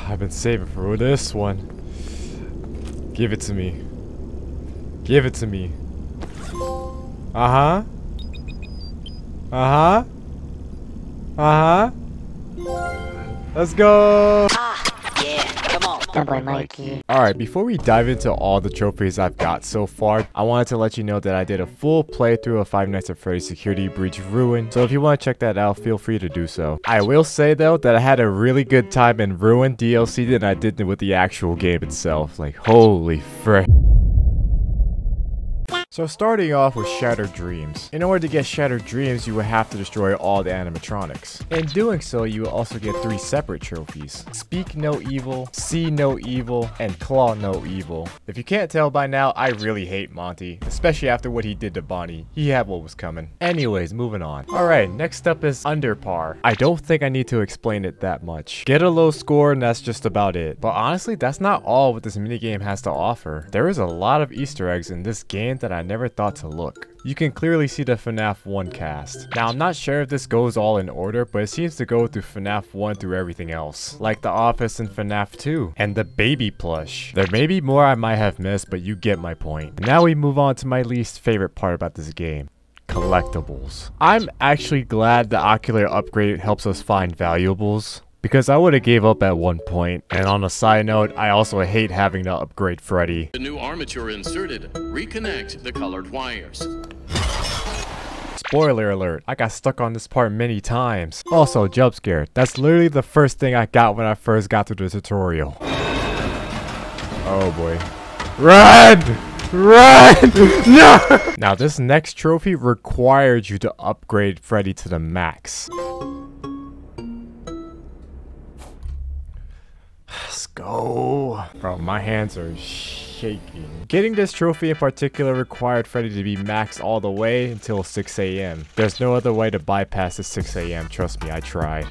I've been saving for this one. Give it to me. Give it to me. Uh-huh. Uh-huh. Uh-huh. Let's go! Dumboy, Mikey. Alright, before we dive into all the trophies I've got so far, I wanted to let you know that I did a full playthrough of Five Nights at Freddy's Security Breach Ruin, so if you want to check that out, feel free to do so. I will say though that I had a really good time in Ruin DLC than I did with the actual game itself. Like, holy frick. So starting off with Shattered Dreams. In order to get Shattered Dreams, you will have to destroy all the animatronics. In doing so, you will also get 3 separate trophies. Speak No Evil, See No Evil, and Claw No Evil. If you can't tell by now, I really hate Monty, especially after what he did to Bonnie. He had what was coming. Anyways, moving on. Alright, next up is Under Par. I don't think I need to explain it that much. Get a low score and that's just about it. But honestly, that's not all what this minigame has to offer. There is a lot of Easter eggs in this game that I never thought to look. You can clearly see the FNAF 1 cast. Now, I'm not sure if this goes all in order, but it seems to go through FNAF 1 through everything else, like the office in FNAF 2, and the baby plush. There may be more I might have missed, but you get my point. Now we move on to my least favorite part about this game. Collectibles. I'm actually glad the ocular upgrade helps us find valuables, because I would have gave up at one point. And on a side note, I also hate having to upgrade Freddy. The new armature inserted. Reconnect the colored wires. Spoiler alert, I got stuck on this part many times. Also, jump scare. That's literally the first thing I got when I first got through the tutorial. Oh boy. Run! Run! No! Now this next trophy requires you to upgrade Freddy to the max. Let's go. Bro, my hands are shaking. Getting this trophy in particular required Freddy to be maxed all the way until 6 AM. There's no other way to bypass the 6 AM, trust me, I tried.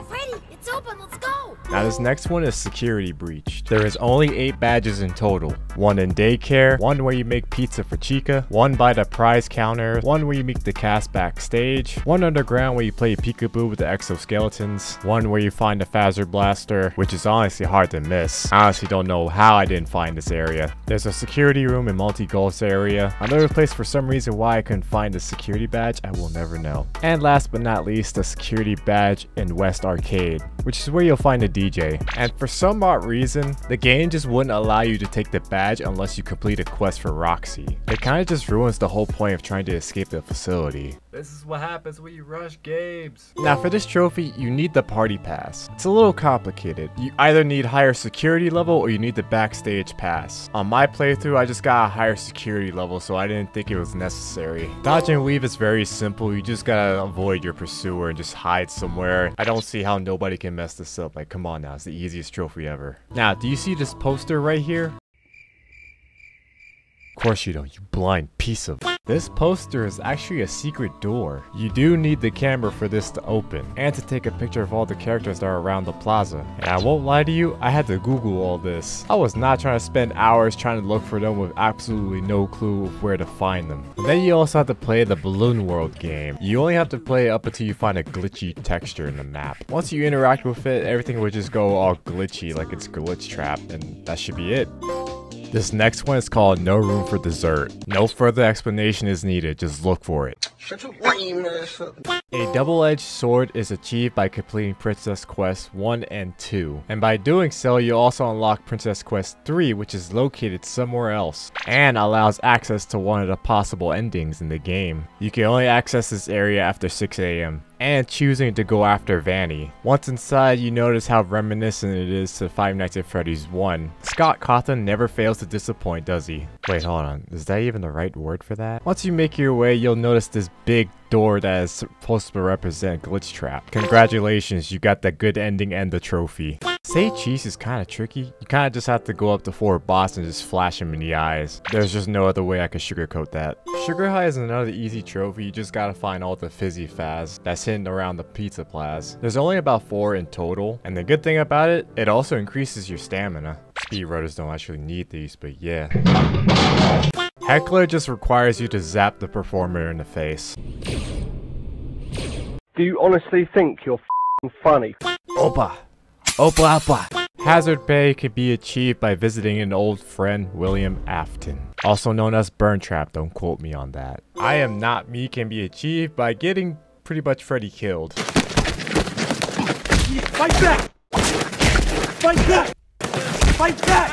Freddy, it's open, let's go! Now this next one is Security Breach. There is only 8 badges in total. 1 in daycare, 1 where you make pizza for Chica, 1 by the prize counter, 1 where you meet the cast backstage, 1 underground where you play peekaboo with the exoskeletons, 1 where you find the Phaser Blaster, which is honestly hard to miss. I honestly don't know how I didn't find this area. There's a security room in Multi-Ghost area. Another place for some reason why I couldn't find the security badge, I will never know. And last but not least, the security badge in West Arcade, which is where you'll find a DJ. And for some odd reason, the game just wouldn't allow you to take the badge unless you complete a quest for Roxy. It kind of just ruins the whole point of trying to escape the facility. This is what happens when you rush games. Now for this trophy, you need the party pass. It's a little complicated. You either need higher security level or you need the backstage pass. On my playthrough, I just got a higher security level, so I didn't think it was necessary. Dodge and weave is very simple. You just gotta avoid your pursuer and just hide somewhere. I don't see how nobody can mess this up. Like, come on now, it's the easiest trophy ever. Now, do you see this poster right here? Of course you don't, you blind piece of... This poster is actually a secret door. You do need the camera for this to open, and to take a picture of all the characters that are around the plaza. And I won't lie to you, I had to Google all this. I was not trying to spend hours trying to look for them with absolutely no clue of where to find them. And then you also have to play the Balloon World game. You only have to play it up until you find a glitchy texture in the map. Once you interact with it, everything would just go all glitchy like it's glitch trapped, and that should be it. This next one is called No Room for Dessert. No further explanation is needed, just look for it. A double-edged sword is achieved by completing Princess Quest 1 and 2. And by doing so, you also unlock Princess Quest 3, which is located somewhere else, and allows access to one of the possible endings in the game. You can only access this area after 6 AM. And choosing to go after Vanny. Once inside, you notice how reminiscent it is to Five Nights at Freddy's 1. Scott Cawthon never fails to disappoint, does he? Wait, hold on. Is that even the right word for that? Once you make your way, you'll notice this big door that is supposed to represent Glitch Trap. Congratulations, you got the good ending and the trophy. Say cheese is kind of tricky. You kind of just have to go up to 4 boss and just flash him in the eyes. There's just no other way I could sugarcoat that. Sugar High is another easy trophy. You just gotta find all the fizzy faz that's hidden around the pizza plaza. There's only about 4 in total, and the good thing about it, it also increases your stamina. Speedrunners don't actually need these, but yeah. Heckler just requires you to zap the performer in the face. Do you honestly think you're f***ing funny? Opa! Opa, opa! Hazard Pay can be achieved by visiting an old friend, William Afton. Also known as Burn Trap, don't quote me on that. I Am Not Me can be achieved by getting pretty much Freddy killed. Fight back! Fight back! Fight back!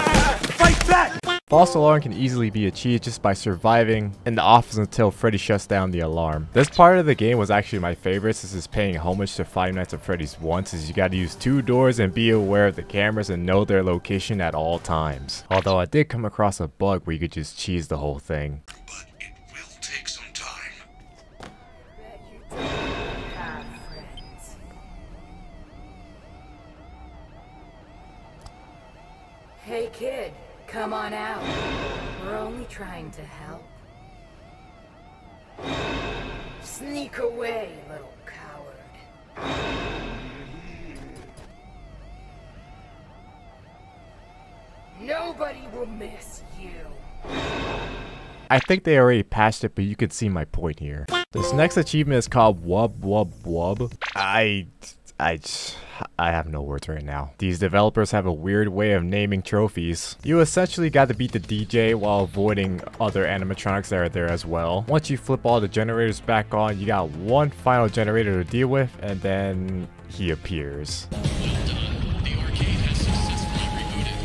Fight back! False alarm can easily be achieved just by surviving in the office until Freddy shuts down the alarm. This part of the game was actually my favorite since it's paying homage to Five Nights at Freddy's 1, since you gotta use 2 doors and be aware of the cameras and know their location at all times. Although I did come across a bug where you could just cheese the whole thing. But it will take some time. Hey kid, come on out. We're only trying to help. Sneak away, little coward. Nobody will miss you. I think they already patched it, but you can see my point here. This next achievement is called Wub Wub Wub. I have no words right now. These developers have a weird way of naming trophies. You essentially got to beat the DJ while avoiding other animatronics that are there as well. Once you flip all the generators back on, you got one final generator to deal with, and then he appears. Well done. The arcade has successfully rebooted.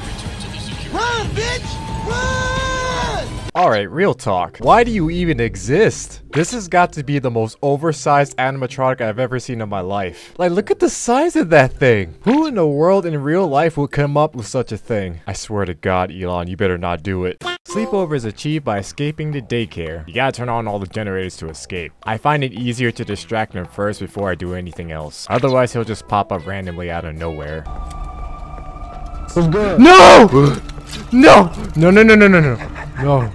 Return to the security. Run, bitch! Run! Alright, real talk. Why do you even exist? This has got to be the most oversized animatronic I've ever seen in my life. Like, look at the size of that thing. Who in the world in real life would come up with such a thing? I swear to God, Elon, you better not do it. Sleepover is achieved by escaping the daycare. You gotta turn on all the generators to escape. I find it easier to distract him first before I do anything else. Otherwise, he'll just pop up randomly out of nowhere. What's good? No! No! No, no, no, no, no, no. No.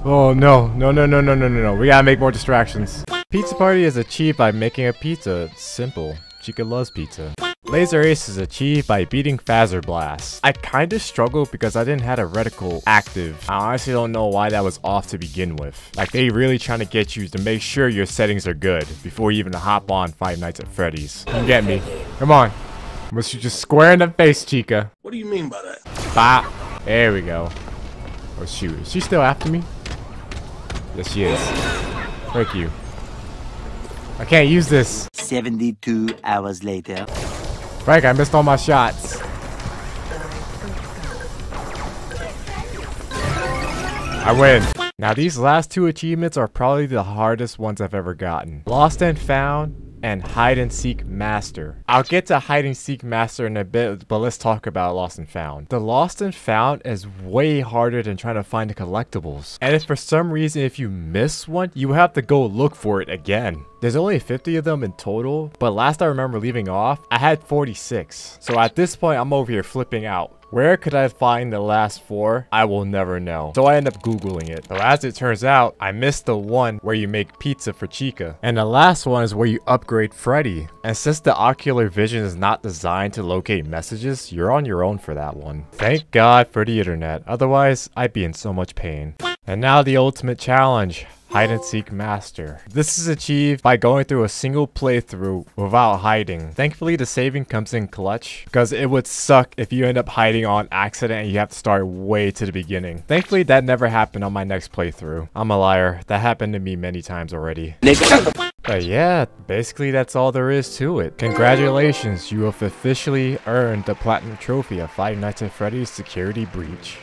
Oh, no. We gotta make more distractions. Pizza Party is achieved by making a pizza. It's simple. Chica loves pizza. Laser Ace is achieved by beating Phaser Blast. I kinda struggled because I didn't have a reticle active. I honestly don't know why that was off to begin with. Like, they really trying to get you to make sure your settings are good before you even hop on Five Nights at Freddy's. You get me? Come on. Must you just square in the face, Chica. What do you mean by that? Bop. There we go. Oh shoot, is she still after me? Yes, she is. Thank you. I can't use this. 72 hours later. Frank, I missed all my shots. I win. Now these last 2 achievements are probably the hardest ones I've ever gotten. Lost and Found and Hide and Seek Master. I'll get to Hide and Seek Master in a bit, but let's talk about Lost and Found. The Lost and Found is way harder than trying to find the collectibles. And if for some reason if you miss one, you have to go look for it again. There's only 50 of them in total, but last I remember leaving off, I had 46. So at this point, I'm over here flipping out. Where could I find the last 4? I will never know. So I end up Googling it. So as it turns out, I missed the one where you make pizza for Chica. And the last one is where you upgrade Freddy. And since the ocular vision is not designed to locate messages, you're on your own for that one. Thank God for the internet. Otherwise, I'd be in so much pain. And now the ultimate challenge. Hide and Seek Master. This is achieved by going through a single playthrough without hiding. Thankfully, the saving comes in clutch because it would suck if you end up hiding on accident and you have to start way to the beginning. Thankfully, that never happened on my next playthrough. I'm a liar. That happened to me many times already. But yeah, basically that's all there is to it. Congratulations, you have officially earned the Platinum Trophy of Five Nights at Freddy's Security Breach.